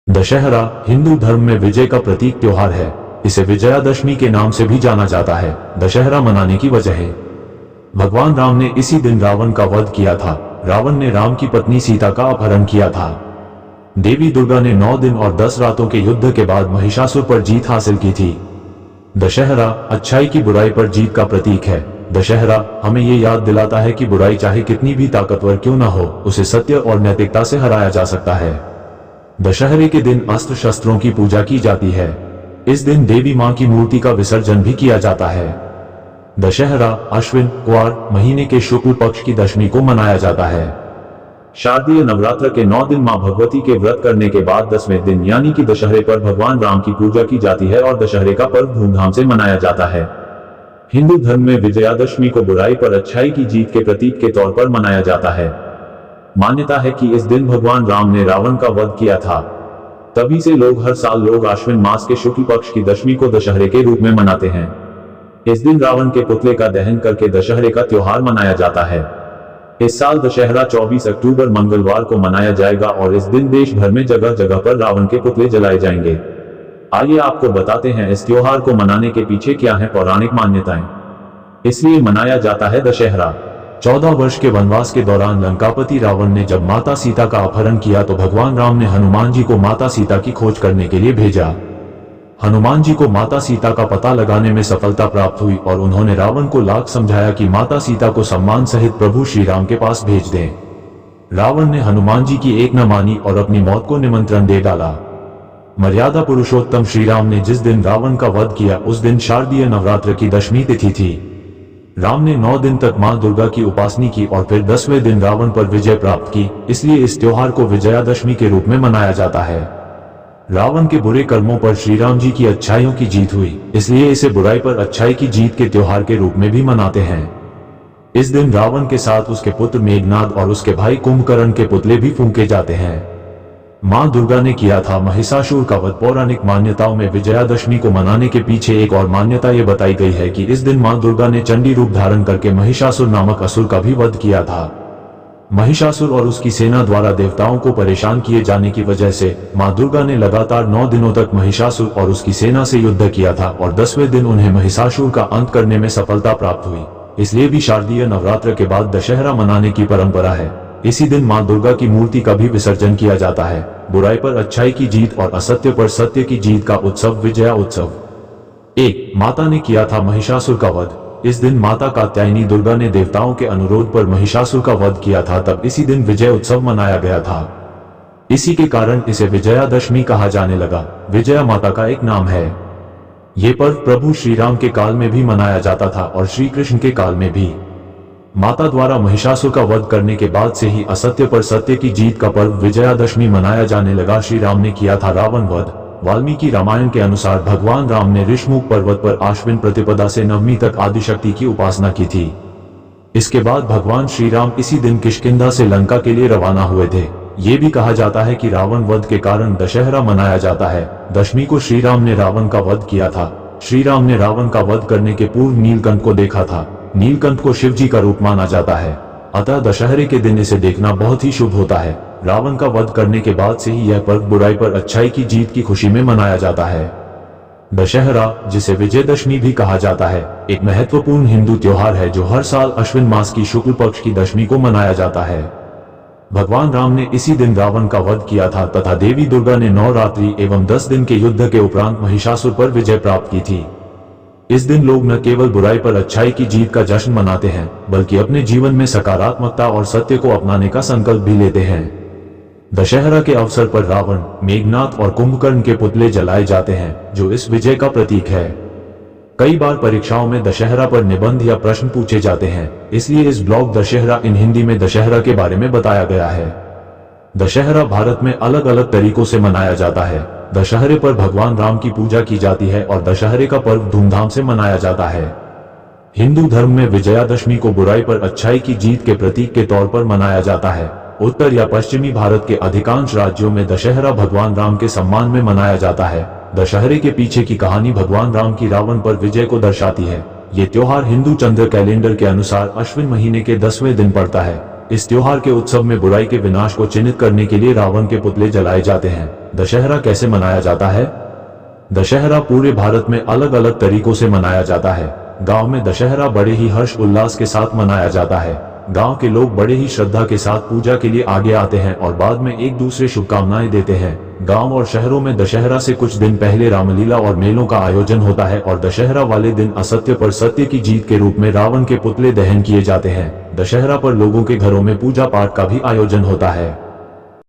दशहरा हिंदू धर्म में विजय का प्रतीक त्योहार है। इसे विजयादशमी के नाम से भी जाना जाता है। दशहरा मनाने की वजह है, भगवान राम ने इसी दिन रावण का वध किया था। रावण ने राम की पत्नी सीता का अपहरण किया था। देवी दुर्गा ने 9 दिन और 10 रातों के युद्ध के बाद महिषासुर पर जीत हासिल की थी। दशहरा अच्छाई की बुराई पर जीत का प्रतीक है। दशहरा हमें ये याद दिलाता है कि बुराई चाहे कितनी भी ताकतवर क्यों न हो, उसे सत्य और नैतिकता से हराया जा सकता है। दशहरे के दिन अस्त्र शस्त्रों की पूजा की जाती है। इस दिन देवी मां की मूर्ति का विसर्जन भी किया जाता है। दशहरा अश्विन कुआर महीने के शुक्ल पक्ष की दशमी को मनाया जाता है। शारदीय नवरात्र के 9 दिन मां भगवती के व्रत करने के बाद 10वें दिन यानी कि दशहरे पर भगवान राम की पूजा की जाती है और दशहरे का पर्व धूमधाम से मनाया जाता है। हिंदू धर्म में विजयादशमी को बुराई पर अच्छाई की जीत के प्रतीक के तौर पर मनाया जाता है। मान्यता है कि इस दिन भगवान राम ने रावण का वध किया था। तभी से हर साल अश्विन मास के शुक्ल पक्ष की दशमी को दशहरे के रूप में मनाते हैं। इस दिन रावण के पुतले का दहन करके दशहरे का त्योहार मनाया जाता है। इस साल दशहरा 24 अक्टूबर मंगलवार को मनाया जाएगा और इस दिन देश भर में जगह जगह पर रावण के पुतले जलाए जाएंगे। आइए आपको बताते हैं इस त्योहार को मनाने के पीछे क्या है पौराणिक मान्यताएं। इसलिए मनाया जाता है दशहरा। 14 वर्ष के वनवास के दौरान लंकापति रावण ने जब माता सीता का अपहरण किया तो भगवान राम ने हनुमान जी को माता सीता की खोज करने के लिए भेजा। हनुमान जी को माता सीता का पता लगाने में सफलता प्राप्त हुई और उन्होंने रावण को लाख समझाया कि माता सीता को सम्मान सहित प्रभु श्री राम के पास भेज दें। रावण ने हनुमान जी की एक न मानी और अपनी मौत को निमंत्रण दे डाला। मर्यादा पुरुषोत्तम श्री राम ने जिस दिन रावण का वध किया उस दिन शारदीय नवरात्र की दशमी तिथि थी। राम ने 9 दिन तक मां दुर्गा की उपासना की और फिर 10वें दिन रावण पर विजय प्राप्त की। इसलिए इस त्योहार को विजयादशमी के रूप में मनाया जाता है। रावण के बुरे कर्मों पर श्री राम जी की अच्छाइयों की जीत हुई, इसलिए इसे बुराई पर अच्छाई की जीत के त्योहार के रूप में भी मनाते हैं। इस दिन रावण के साथ उसके पुत्र मेघनाद और उसके भाई कुंभकर्ण के पुतले भी फूंके जाते हैं। मां दुर्गा ने किया था महिषासुर का वध। पौराणिक मान्यताओं में विजयादशमी को मनाने के पीछे एक और मान्यता ये बताई गई है कि इस दिन मां दुर्गा ने चंडी रूप धारण करके महिषासुर नामक असुर का भी वध किया था। महिषासुर और उसकी सेना द्वारा देवताओं को परेशान किए जाने की वजह से मां दुर्गा ने लगातार 9 दिनों तक महिषासुर और उसकी सेना से युद्ध किया था और 10वें दिन उन्हें महिषासुर का अंत करने में सफलता प्राप्त हुई। इसलिए भी शारदीय नवरात्र के बाद दशहरा मनाने की परंपरा है। इसी दिन मां दुर्गा की मूर्ति का भी विसर्जन किया जाता है। बुराई पर अच्छाई की जीत और असत्य पर सत्य की जीत का उत्सव विजया उत्सव। 1. माता ने किया था महिषासुर का वध। इस दिन माता कात्यायनी दुर्गा ने देवताओं के अनुरोध पर महिषासुर का वध किया था। तब इसी दिन विजय उत्सव मनाया गया था। इसी के कारण इसे विजयादशमी कहा जाने लगा। विजया माता का एक नाम है। ये पर्व प्रभु श्री राम के काल में भी मनाया जाता था और श्री कृष्ण के काल में भी। माता द्वारा महिषासुर का वध करने के बाद से ही असत्य पर सत्य की जीत का पर्व विजयादशमी मनाया जाने लगा। श्री राम ने किया था रावण वध। वाल्मीकि रामायण के अनुसार भगवान राम ने ऋषमुख पर्वत पर आश्विन प्रतिपदा से नवमी तक आदिशक्ति की उपासना की थी। इसके बाद भगवान श्री राम इसी दिन किष्किंधा से लंका के लिए रवाना हुए थे। ये भी कहा जाता है कि रावण वध के कारण दशहरा मनाया जाता है। दशमी को श्री राम ने रावण का वध किया था। श्री राम ने रावण का वध करने के पूर्व नीलकंठ को देखा था। नीलकंठ को शिव जी का रूप माना जाता है, अतः दशहरे के दिन इसे देखना बहुत ही शुभ होता है। रावण का वध करने के बाद से ही यह पर्व बुराई पर अच्छाई की जीत की खुशी में मनाया जाता है। दशहरा, जिसे विजयदशमी भी कहा जाता है, एक महत्वपूर्ण हिंदू त्योहार है जो हर साल अश्विन मास की शुक्ल पक्ष की दशमी को मनाया जाता है। भगवान राम ने इसी दिन रावण का वध किया था तथा देवी दुर्गा ने 9 रात्रि एवं 10 दिन के युद्ध के उपरांत महिषासुर पर विजय प्राप्त की थी। इस दिन लोग न केवल बुराई पर अच्छाई की जीत का जश्न मनाते हैं बल्कि अपने जीवन में सकारात्मकता और सत्य को अपनाने का संकल्प भी लेते हैं। दशहरा के अवसर पर रावण, मेघनाद और कुंभकर्ण के पुतले जलाए जाते हैं जो इस विजय का प्रतीक है। कई बार परीक्षाओं में दशहरा पर निबंध या प्रश्न पूछे जाते हैं, इसलिए इस ब्लॉग दशहरा इन हिंदी में दशहरा के बारे में बताया गया है। दशहरा भारत में अलग अलग तरीकों से मनाया जाता है। दशहरे पर भगवान राम की पूजा की जाती है और दशहरे का पर्व धूमधाम से मनाया जाता है। हिंदू धर्म में विजयादशमी को बुराई पर अच्छाई की जीत के प्रतीक के तौर पर मनाया जाता है। उत्तर या पश्चिमी भारत के अधिकांश राज्यों में दशहरा भगवान राम के सम्मान में मनाया जाता है। दशहरे के पीछे की कहानी भगवान राम की रावण पर विजय को दर्शाती है। ये त्योहार हिंदू चंद्र कैलेंडर के अनुसार अश्विन महीने के 10वें दिन पड़ता है। इस त्योहार के उत्सव में बुराई के विनाश को चिन्हित करने के लिए रावण के पुतले जलाए जाते हैं। दशहरा कैसे मनाया जाता है? दशहरा पूरे भारत में अलग अलग तरीकों से मनाया जाता है। गांव में दशहरा बड़े ही हर्ष उल्लास के साथ मनाया जाता है। गांव के लोग बड़े ही श्रद्धा के साथ पूजा के लिए आगे आते हैं और बाद में एक दूसरे शुभकामनाएं देते हैं। गांव और शहरों में दशहरा से कुछ दिन पहले रामलीला और मेलों का आयोजन होता है और दशहरा वाले दिन असत्य पर सत्य की जीत के रूप में रावण के पुतले दहन किए जाते हैं। दशहरा पर लोगों के घरों में पूजा पाठ का भी आयोजन होता है।